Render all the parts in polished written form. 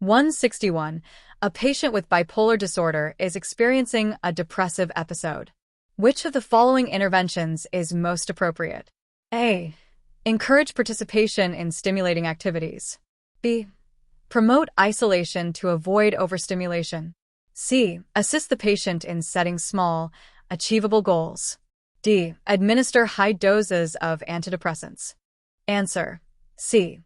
161. A patient with bipolar disorder is experiencing a depressive episode. Which of the following interventions is most appropriate? A. Encourage participation in stimulating activities. B. Promote isolation to avoid overstimulation. C. Assist the patient in setting small, achievable goals. D. Administer high doses of antidepressants. Answer: C.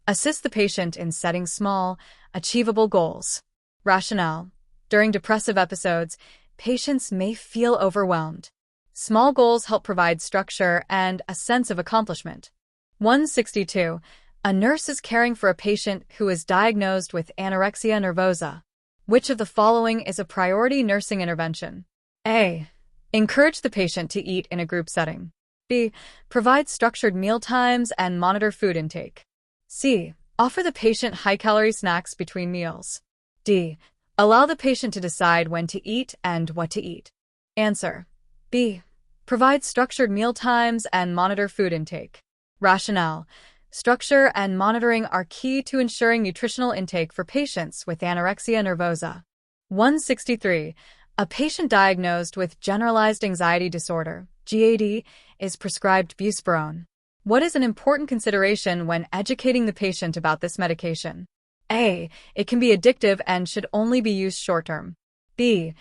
Assist the patient in setting small, achievable goals. Rationale: during depressive episodes, patients may feel overwhelmed. Small goals help provide structure and a sense of accomplishment. 162. A nurse is caring for a patient who is diagnosed with anorexia nervosa. Which of the following is a priority nursing intervention? A. Encourage the patient to eat in a group setting. B. Provide structured meal times and monitor food intake. C. Offer the patient high-calorie snacks between meals. D. Allow the patient to decide when to eat and what to eat. Answer: B. Provide structured meal times and monitor food intake. Rationale: structure and monitoring are key to ensuring nutritional intake for patients with anorexia nervosa. 163. A patient diagnosed with generalized anxiety disorder, GAD, is prescribed buspirone. What is an important consideration when educating the patient about this medication? A. It can be addictive and should only be used short-term. B.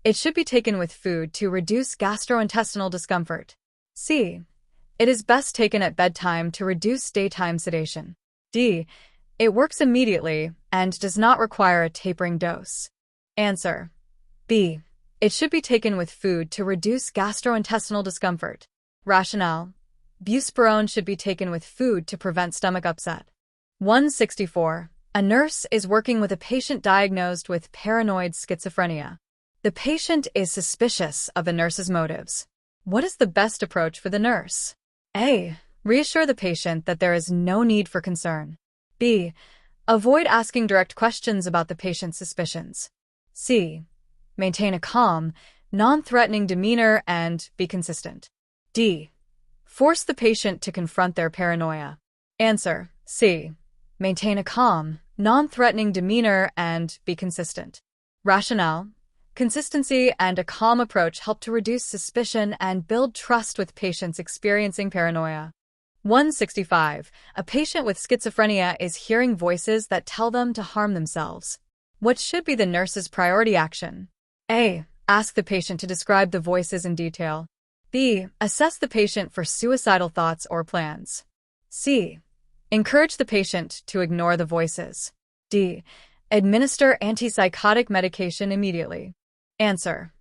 It should be taken with food to reduce gastrointestinal discomfort. C. It is best taken at bedtime to reduce daytime sedation. D. It works immediately and does not require a tapering dose. Answer: B. It should be taken with food to reduce gastrointestinal discomfort. Rationale: buspirone should be taken with food to prevent stomach upset. 164. A nurse is working with a patient diagnosed with paranoid schizophrenia. The patient is suspicious of the nurse's motives. What is the best approach for the nurse? A. Reassure the patient that there is no need for concern. B. Avoid asking direct questions about the patient's suspicions. C. Maintain a calm, non-threatening demeanor and be consistent. D. Force the patient to confront their paranoia. Answer: C. Maintain a calm, non-threatening demeanor and be consistent. Rationale: consistency and a calm approach help to reduce suspicion and build trust with patients experiencing paranoia. 165. A patient with schizophrenia is hearing voices that tell them to harm themselves. What should be the nurse's priority action? A. Ask the patient to describe the voices in detail. B. Assess the patient for suicidal thoughts or plans. C. Encourage the patient to ignore the voices. D. Administer antipsychotic medication immediately. Answer: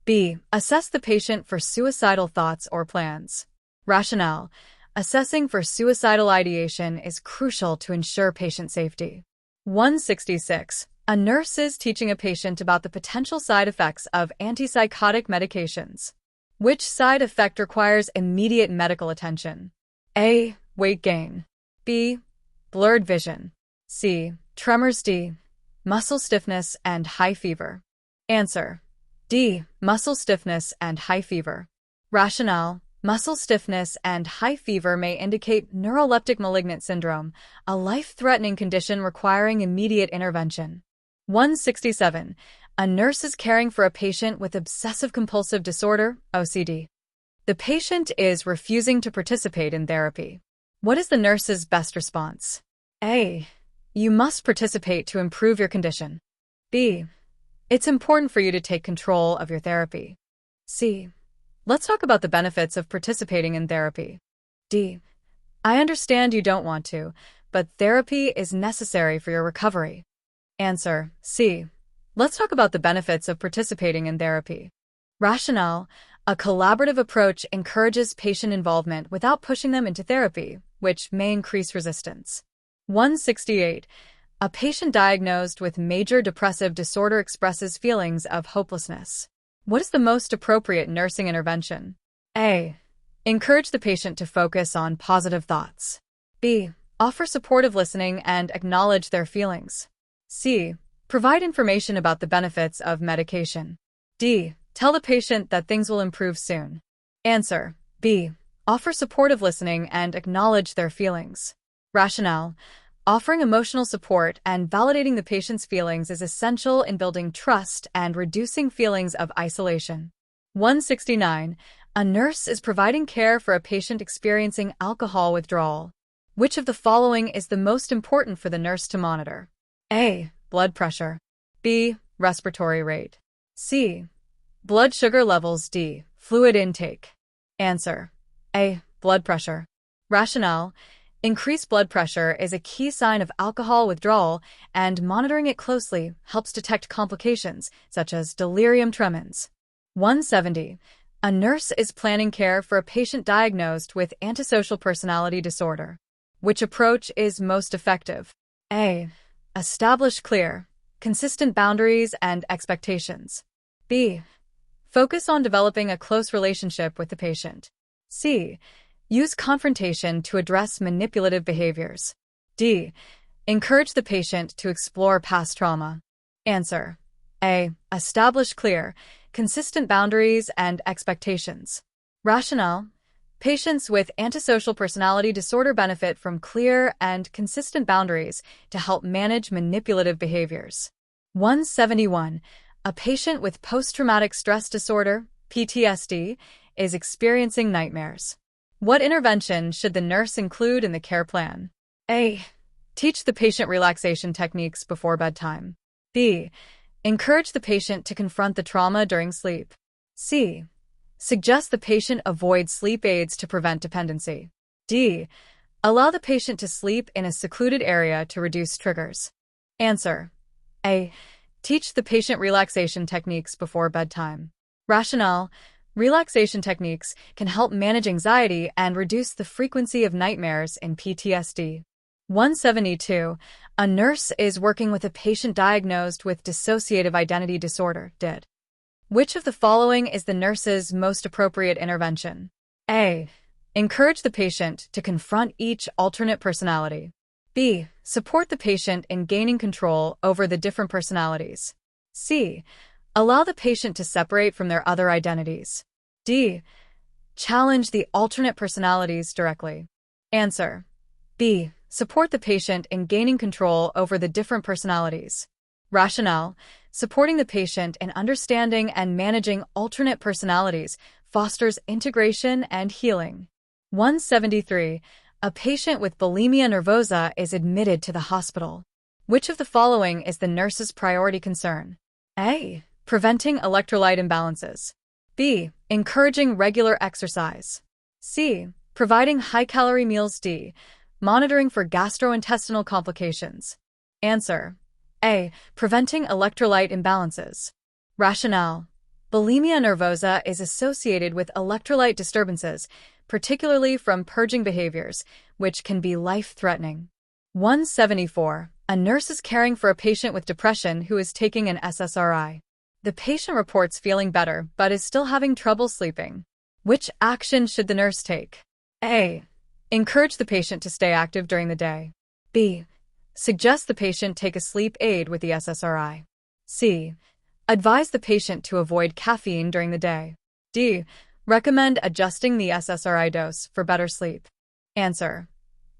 B. Assess the patient for suicidal thoughts or plans. Rationale: assessing for suicidal ideation is crucial to ensure patient safety. 166. A nurse is teaching a patient about the potential side effects of antipsychotic medications. Which side effect requires immediate medical attention? A. Weight gain. B. Blurred vision. C. Tremors. D. Muscle stiffness and high fever. Answer: D. Muscle stiffness and high fever. Rationale: muscle stiffness and high fever may indicate neuroleptic malignant syndrome, a life-threatening condition requiring immediate intervention. 167. A nurse is caring for a patient with obsessive-compulsive disorder, OCD. The patient is refusing to participate in therapy. What is the nurse's best response? A. You must participate to improve your condition. B. It's important for you to take control of your therapy. C. Let's talk about the benefits of participating in therapy. D. I understand you don't want to, but therapy is necessary for your recovery. Answer: C. Let's talk about the benefits of participating in therapy. Rationale: a collaborative approach encourages patient involvement without pushing them into therapy, which may increase resistance. 168. A patient diagnosed with major depressive disorder expresses feelings of hopelessness. What is the most appropriate nursing intervention? A. Encourage the patient to focus on positive thoughts. B. Offer supportive listening and acknowledge their feelings. C. Provide information about the benefits of medication. D. Tell the patient that things will improve soon. Answer: B. Offer supportive listening and acknowledge their feelings. Rationale: Offering emotional support and validating the patient's feelings is essential in building trust and reducing feelings of isolation. 169. A nurse is providing care for a patient experiencing alcohol withdrawal. Which of the following is the most important for the nurse to monitor? A. Blood pressure. B. Respiratory rate. C. Blood sugar levels. D. Fluid intake. Answer: A. Blood pressure. Rationale: increased blood pressure is a key sign of alcohol withdrawal, and monitoring it closely helps detect complications, such as delirium tremens. 170. A nurse is planning care for a patient diagnosed with antisocial personality disorder. Which approach is most effective? A. Establish clear, consistent boundaries and expectations. B. Focus on developing a close relationship with the patient. C. Use confrontation to address manipulative behaviors. D. Encourage the patient to explore past trauma. Answer: A. Establish clear, consistent boundaries and expectations. Rationale: patients with antisocial personality disorder benefit from clear and consistent boundaries to help manage manipulative behaviors. 171. A patient with post-traumatic stress disorder, PTSD, is experiencing nightmares. What intervention should the nurse include in the care plan? A. Teach the patient relaxation techniques before bedtime. B. Encourage the patient to confront the trauma during sleep. C. Suggest the patient avoid sleep aids to prevent dependency. D. Allow the patient to sleep in a secluded area to reduce triggers. Answer: A. Teach the patient relaxation techniques before bedtime. Rationale: relaxation techniques can help manage anxiety and reduce the frequency of nightmares in PTSD. 172. A nurse is working with a patient diagnosed with dissociative identity disorder, DID. Which of the following is the nurse's most appropriate intervention? A. Encourage the patient to confront each alternate personality. B. Support the patient in gaining control over the different personalities. C. Allow the patient to separate from their other identities. D. Challenge the alternate personalities directly. Answer: B. Support the patient in gaining control over the different personalities. Rationale: supporting the patient in understanding and managing alternate personalities fosters integration and healing. 173. A patient with bulimia nervosa is admitted to the hospital. Which of the following is the nurse's priority concern? A. Preventing electrolyte imbalances. B. Encouraging regular exercise. C. Providing high-calorie meals. D. Monitoring for gastrointestinal complications. Answer: A. Preventing electrolyte imbalances. Rationale: bulimia nervosa is associated with electrolyte disturbances, particularly from purging behaviors, which can be life-threatening. 174. A nurse is caring for a patient with depression who is taking an SSRI. The patient reports feeling better but is still having trouble sleeping. Which action should the nurse take? A. Encourage the patient to stay active during the day. B. Suggest the patient take a sleep aid with the SSRI. C. Advise the patient to avoid caffeine during the day. D. Recommend adjusting the SSRI dose for better sleep. Answer: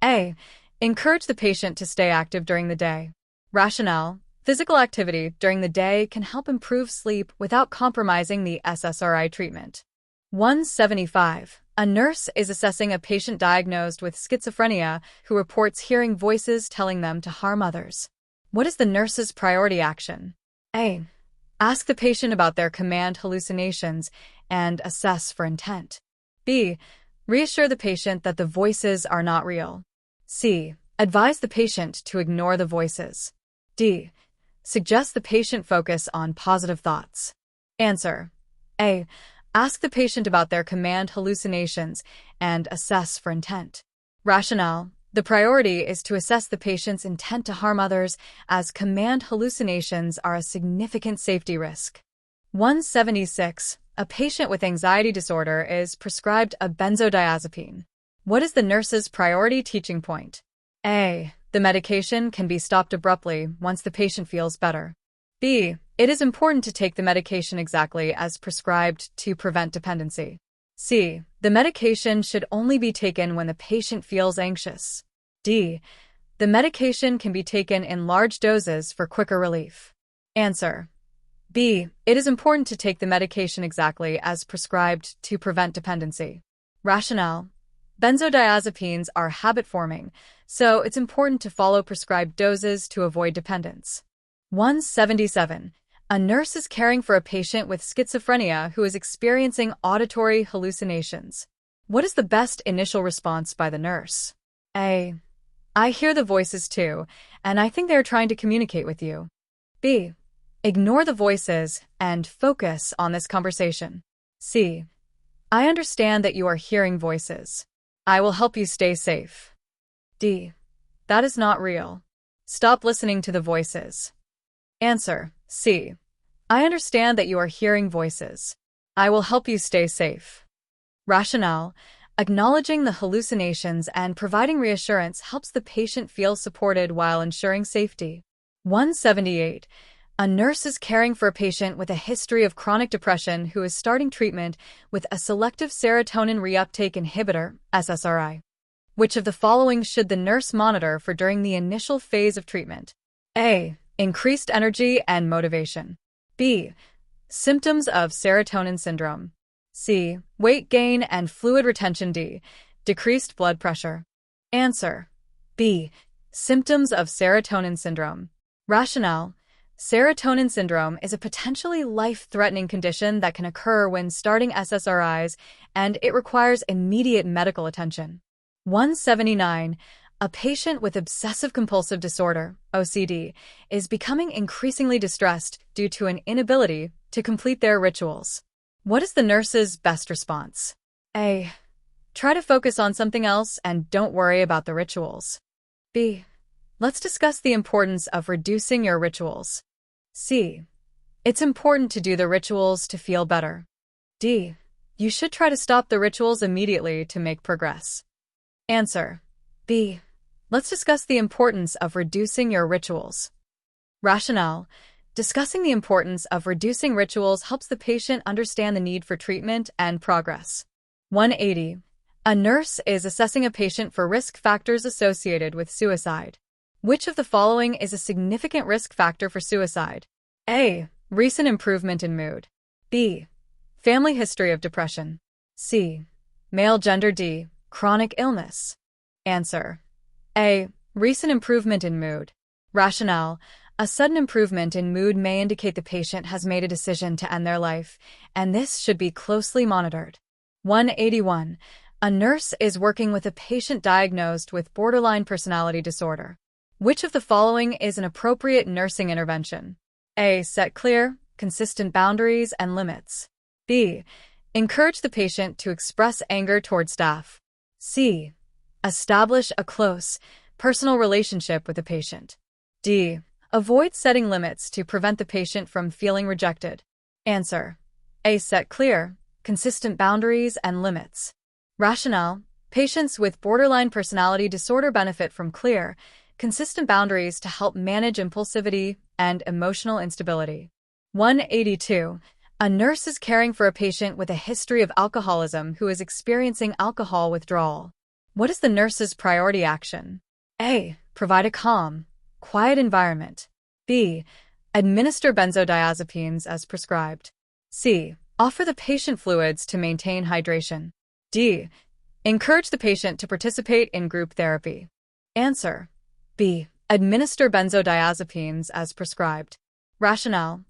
A. Encourage the patient to stay active during the day. Rationale: physical activity during the day can help improve sleep without compromising the SSRI treatment. 175. A nurse is assessing a patient diagnosed with schizophrenia who reports hearing voices telling them to harm others. What is the nurse's priority action? A. Ask the patient about their command hallucinations and assess for intent. B. Reassure the patient that the voices are not real. C. Advise the patient to ignore the voices. D. Suggest the patient focus on positive thoughts. Answer: A. Ask the patient about their command hallucinations and assess for intent. Rationale: the priority is to assess the patient's intent to harm others, as command hallucinations are a significant safety risk. 176. A patient with anxiety disorder is prescribed a benzodiazepine. What is the nurse's priority teaching point? A. The medication can be stopped abruptly once the patient feels better. B. It is important to take the medication exactly as prescribed to prevent dependency. C. The medication should only be taken when the patient feels anxious. D. The medication can be taken in large doses for quicker relief. Answer: B. It is important to take the medication exactly as prescribed to prevent dependency. Rationale: benzodiazepines are habit-forming, so it's important to follow prescribed doses to avoid dependence. 177. A nurse is caring for a patient with schizophrenia who is experiencing auditory hallucinations. What is the best initial response by the nurse? A. I hear the voices too, and I think they are trying to communicate with you. B. Ignore the voices and focus on this conversation. C. I understand that you are hearing voices. I will help you stay safe. D. That is not real. Stop listening to the voices. Answer: C. I understand that you are hearing voices. I will help you stay safe. Rationale: acknowledging the hallucinations and providing reassurance helps the patient feel supported while ensuring safety. 178. A nurse is caring for a patient with a history of chronic depression who is starting treatment with a selective serotonin reuptake inhibitor, SSRI. Which of the following should the nurse monitor for during the initial phase of treatment? A. Increased energy and motivation. B. Symptoms of serotonin syndrome. C. Weight gain and fluid retention. D. Decreased blood pressure. Answer: B. Symptoms of serotonin syndrome. Rationale: serotonin syndrome is a potentially life-threatening condition that can occur when starting SSRIs, and it requires immediate medical attention. 179. A patient with obsessive-compulsive disorder, OCD, is becoming increasingly distressed due to an inability to complete their rituals. What is the nurse's best response? A. Try to focus on something else and don't worry about the rituals. B. Let's discuss the importance of reducing your rituals. C. It's important to do the rituals to feel better. D. You should try to stop the rituals immediately to make progress. Answer: B. Let's discuss the importance of reducing your rituals. Rationale: discussing the importance of reducing rituals helps the patient understand the need for treatment and progress. 180. A nurse is assessing a patient for risk factors associated with suicide. Which of the following is a significant risk factor for suicide? A. Recent improvement in mood. B. Family history of depression. C. Male gender. D. Chronic illness. Answer: A. Recent improvement in mood. Rationale: a sudden improvement in mood may indicate the patient has made a decision to end their life, and this should be closely monitored. 181. A nurse is working with a patient diagnosed with borderline personality disorder. Which of the following is an appropriate nursing intervention? A. Set clear, consistent boundaries and limits. B. Encourage the patient to express anger toward staff. C. Establish a close, personal relationship with the patient. D. Avoid setting limits to prevent the patient from feeling rejected. Answer: A. Set clear, consistent boundaries and limits. Rationale: patients with borderline personality disorder benefit from clear, consistent boundaries to help manage impulsivity and emotional instability. 182. A nurse is caring for a patient with a history of alcoholism who is experiencing alcohol withdrawal. What is the nurse's priority action? A. Provide a calm, quiet environment. B. Administer benzodiazepines as prescribed. C. Offer the patient fluids to maintain hydration. D. Encourage the patient to participate in group therapy. Answer: B. Administer benzodiazepines as prescribed. Rationale: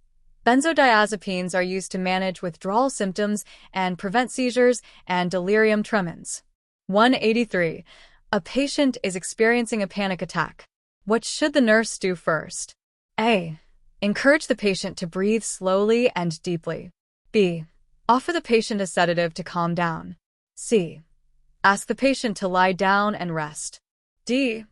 benzodiazepines are used to manage withdrawal symptoms and prevent seizures and delirium tremens. 183. A patient is experiencing a panic attack. What should the nurse do first? A. Encourage the patient to breathe slowly and deeply. B. Offer the patient a sedative to calm down. C. Ask the patient to lie down and rest. D.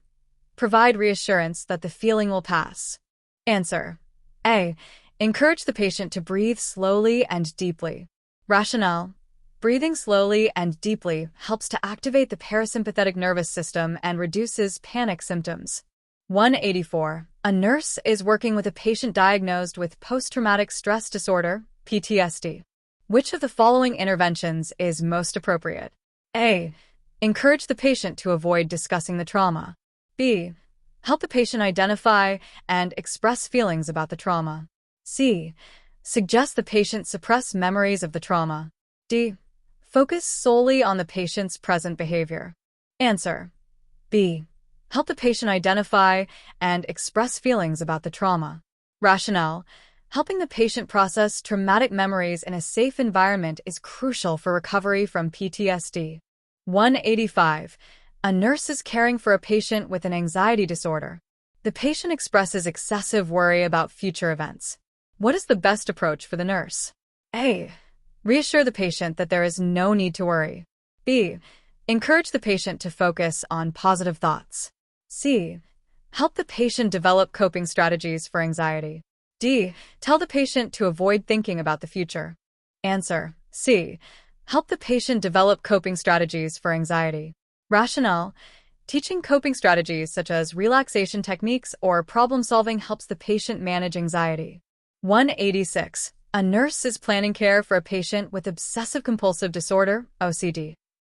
Provide reassurance that the feeling will pass. Answer: A. Encourage the patient to breathe slowly and deeply. Rationale: breathing slowly and deeply helps to activate the parasympathetic nervous system and reduces panic symptoms. 184. A nurse is working with a patient diagnosed with post-traumatic stress disorder, PTSD. Which of the following interventions is most appropriate? A. Encourage the patient to avoid discussing the trauma. B. Help the patient identify and express feelings about the trauma. C. Suggest the patient suppress memories of the trauma. D. Focus solely on the patient's present behavior. Answer. B. Help the patient identify and express feelings about the trauma. Rationale. Helping the patient process traumatic memories in a safe environment is crucial for recovery from PTSD. 185. A nurse is caring for a patient with an anxiety disorder. The patient expresses excessive worry about future events. What is the best approach for the nurse? A. Reassure the patient that there is no need to worry. B. Encourage the patient to focus on positive thoughts. C. Help the patient develop coping strategies for anxiety. D. Tell the patient to avoid thinking about the future. Answer. C. Help the patient develop coping strategies for anxiety. Rationale. Teaching coping strategies such as relaxation techniques or problem-solving helps the patient manage anxiety. 186. A nurse is planning care for a patient with obsessive-compulsive disorder, OCD.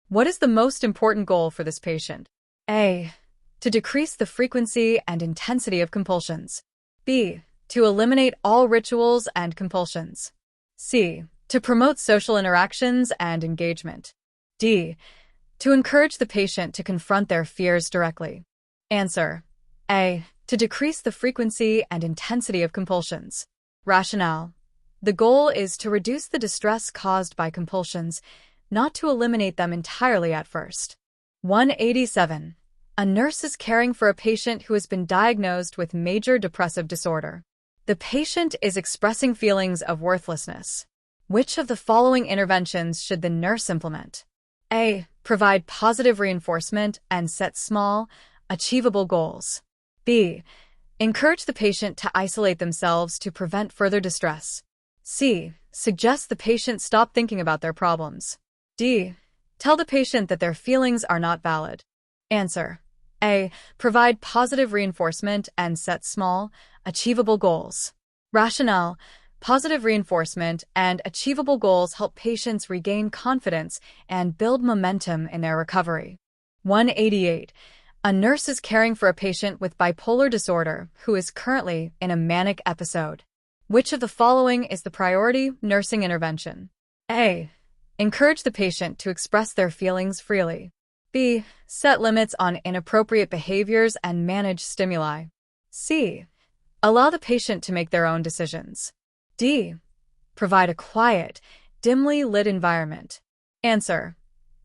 What is the most important goal for this patient? A. To decrease the frequency and intensity of compulsions. B. To eliminate all rituals and compulsions. C. To promote social interactions and engagement. D. To encourage the patient to confront their fears directly. Answer. A. To decrease the frequency and intensity of compulsions. Rationale. The goal is to reduce the distress caused by compulsions, not to eliminate them entirely at first. 187. A nurse is caring for a patient who has been diagnosed with major depressive disorder. The patient is expressing feelings of worthlessness. Which of the following interventions should the nurse implement? A. Provide positive reinforcement and set small, achievable goals. B. Encourage the patient to isolate themselves to prevent further distress. C. Suggest the patient stop thinking about their problems. D. Tell the patient that their feelings are not valid. Answer. A. Provide positive reinforcement and set small, achievable goals. Rationale. Positive reinforcement and achievable goals help patients regain confidence and build momentum in their recovery. 188. A nurse is caring for a patient with bipolar disorder who is currently in a manic episode. Which of the following is the priority nursing intervention? A. Encourage the patient to express their feelings freely. B. Set limits on inappropriate behaviors and manage stimuli. C. Allow the patient to make their own decisions. D. Provide a quiet, dimly lit environment. Answer.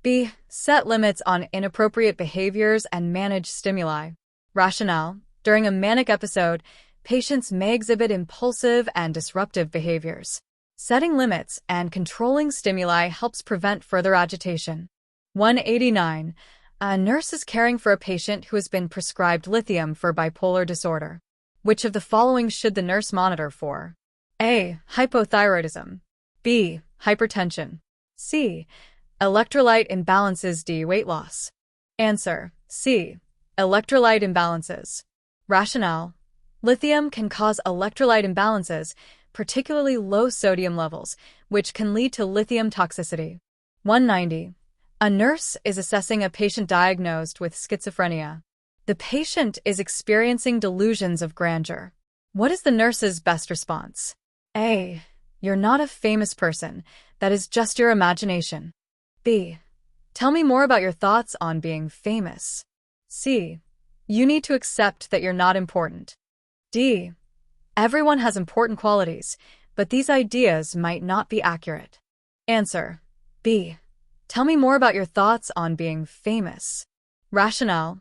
B. Set limits on inappropriate behaviors and manage stimuli. Rationale. During a manic episode, patients may exhibit impulsive and disruptive behaviors. Setting limits and controlling stimuli helps prevent further agitation. 189. A nurse is caring for a patient who has been prescribed lithium for bipolar disorder. Which of the following should the nurse monitor for? A. Hypothyroidism. B. Hypertension. C. Electrolyte imbalances. D. Weight loss. Answer. C. Electrolyte imbalances. Rationale. Lithium can cause electrolyte imbalances, particularly low sodium levels, which can lead to lithium toxicity. 190. A nurse is assessing a patient diagnosed with schizophrenia. The patient is experiencing delusions of grandeur. What is the nurse's best response? A. You're not a famous person. That is just your imagination. B. Tell me more about your thoughts on being famous. C. You need to accept that you're not important. D. Everyone has important qualities, but these ideas might not be accurate. Answer. B. Tell me more about your thoughts on being famous. Rationale.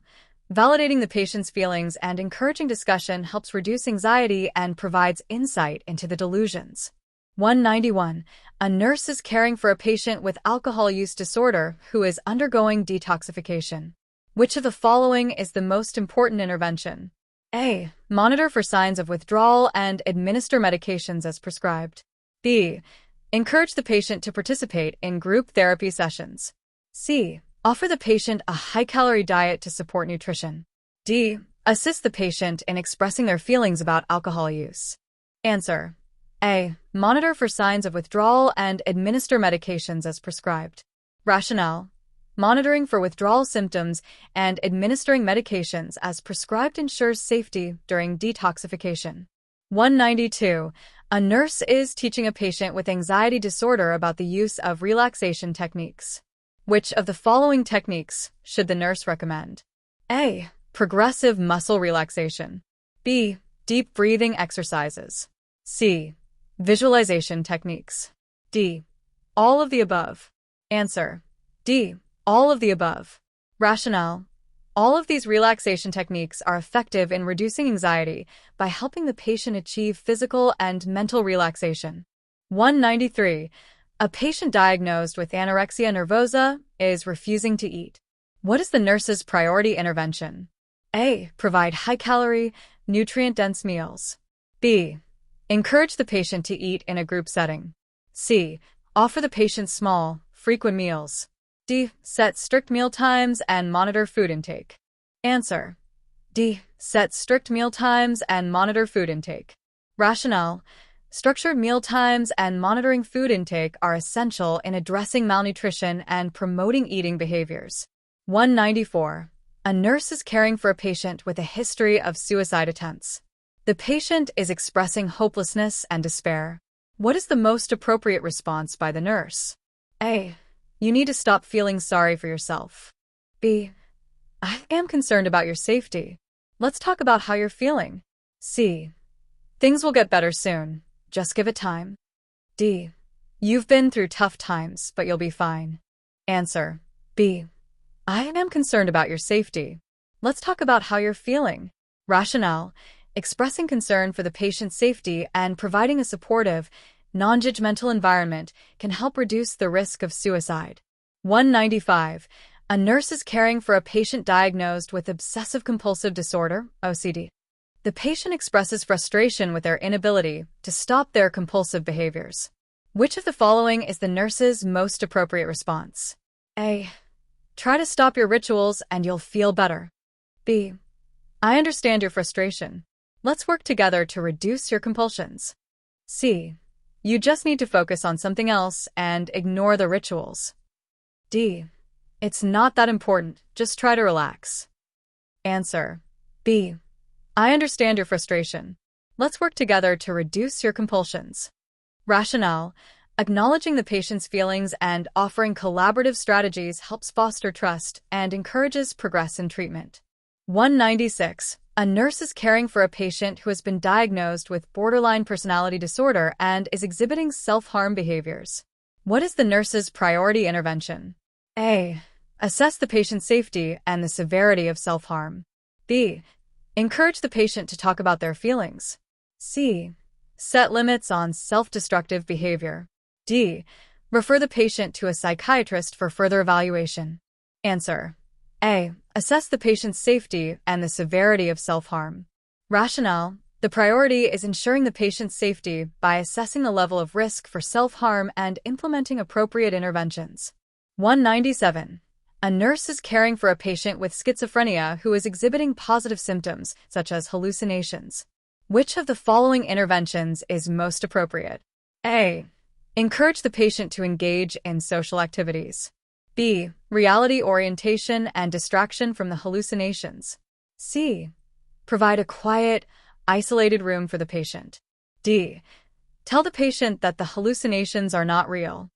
Validating the patient's feelings and encouraging discussion helps reduce anxiety and provides insight into the delusions. 191. A nurse is caring for a patient with alcohol use disorder who is undergoing detoxification. Which of the following is the most important intervention? A. Monitor for signs of withdrawal and administer medications as prescribed. B. Encourage the patient to participate in group therapy sessions. C. Offer the patient a high-calorie diet to support nutrition. D. Assist the patient in expressing their feelings about alcohol use. Answer. A. Monitor for signs of withdrawal and administer medications as prescribed. Rationale. Monitoring for withdrawal symptoms and administering medications as prescribed ensures safety during detoxification. 192. A nurse is teaching a patient with anxiety disorder about the use of relaxation techniques. Which of the following techniques should the nurse recommend? A. Progressive muscle relaxation. B. Deep breathing exercises. C. Visualization techniques. D. All of the above. Answer: D. All of the above. Rationale: all of these relaxation techniques are effective in reducing anxiety by helping the patient achieve physical and mental relaxation. 193. A patient diagnosed with anorexia nervosa is refusing to eat. What is the nurse's priority intervention? A. Provide high-calorie, nutrient-dense meals. B. Encourage the patient to eat in a group setting. C. Offer the patient small, frequent meals. D. Set strict meal times and monitor food intake. Answer: D. Set strict meal times and monitor food intake. Rationale: structured meal times and monitoring food intake are essential in addressing malnutrition and promoting eating behaviors. 194. A nurse is caring for a patient with a history of suicide attempts. The patient is expressing hopelessness and despair. What is the most appropriate response by the nurse? A. You need to stop feeling sorry for yourself. B. I am concerned about your safety. Let's talk about how you're feeling. C. Things will get better soon. Just give it time. D. You've been through tough times, but you'll be fine. Answer: B. I am concerned about your safety. Let's talk about how you're feeling. Rationale: expressing concern for the patient's safety and providing a supportive, non-judgmental environment can help reduce the risk of suicide. 195. A nurse is caring for a patient diagnosed with obsessive-compulsive disorder, OCD. The patient expresses frustration with their inability to stop their compulsive behaviors. Which of the following is the nurse's most appropriate response? A. Try to stop your rituals and you'll feel better. B. I understand your frustration. Let's work together to reduce your compulsions. C. You just need to focus on something else and ignore the rituals. D. It's not that important, just try to relax. Answer: B. I understand your frustration. Let's work together to reduce your compulsions. Rationale: acknowledging the patient's feelings and offering collaborative strategies helps foster trust and encourages progress in treatment. 196. A nurse is caring for a patient who has been diagnosed with borderline personality disorder and is exhibiting self-harm behaviors. What is the nurse's priority intervention? A. Assess the patient's safety and the severity of self-harm. B. Encourage the patient to talk about their feelings. C. Set limits on self-destructive behavior. D. Refer the patient to a psychiatrist for further evaluation. Answer: A. Assess the patient's safety and the severity of self-harm. Rationale: the priority is ensuring the patient's safety by assessing the level of risk for self-harm and implementing appropriate interventions. 197. A nurse is caring for a patient with schizophrenia who is exhibiting positive symptoms, such as hallucinations. Which of the following interventions is most appropriate? A. Encourage the patient to engage in social activities. B. Reality orientation and distraction from the hallucinations. C. Provide a quiet, isolated room for the patient. D. Tell the patient that the hallucinations are not real.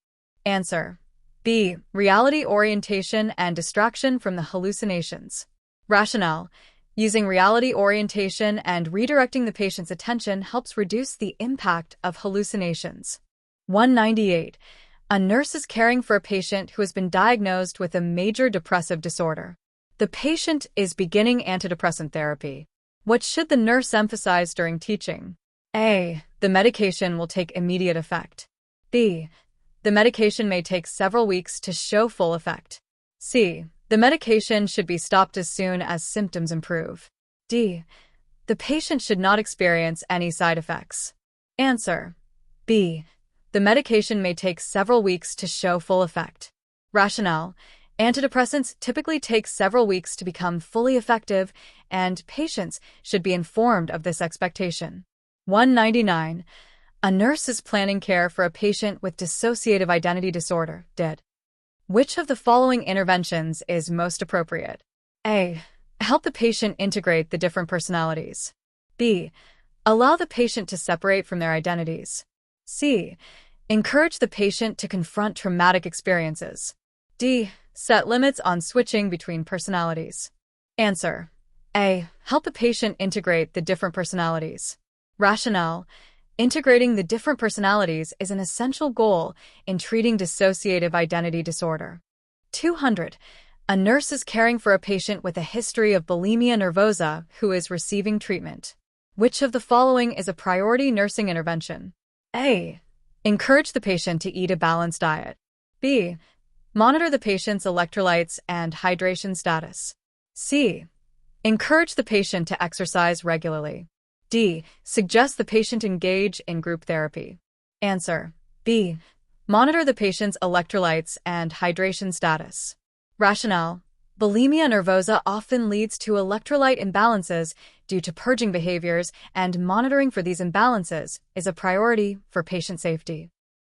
Answer: B. Reality orientation and distraction from the hallucinations. Rationale: using reality orientation and redirecting the patient's attention helps reduce the impact of hallucinations. 198. A nurse is caring for a patient who has been diagnosed with a major depressive disorder. The patient is beginning antidepressant therapy. What should the nurse emphasize during teaching? A. The medication will take immediate effect. B. The medication may take several weeks to show full effect. C. The medication should be stopped as soon as symptoms improve. D. The patient should not experience any side effects. Answer: B. The medication may take several weeks to show full effect. Rationale: antidepressants typically take several weeks to become fully effective, and patients should be informed of this expectation. 199. A nurse is planning care for a patient with dissociative identity disorder, DID. Which of the following interventions is most appropriate? A. Help the patient integrate the different personalities. B. Allow the patient to separate from their identities. C. Encourage the patient to confront traumatic experiences. D. Set limits on switching between personalities. Answer. A. Help the patient integrate the different personalities. Rationale. Integrating the different personalities is an essential goal in treating dissociative identity disorder. 200. A nurse is caring for a patient with a history of bulimia nervosa who is receiving treatment. Which of the following is a priority nursing intervention? A. Encourage the patient to eat a balanced diet. B. Monitor the patient's electrolytes and hydration status. C. Encourage the patient to exercise regularly. D. Suggest the patient engage in group therapy. Answer. B. Monitor the patient's electrolytes and hydration status. Rationale. Bulimia nervosa often leads to electrolyte imbalances due to purging behaviors, and monitoring for these imbalances is a priority for patient safety.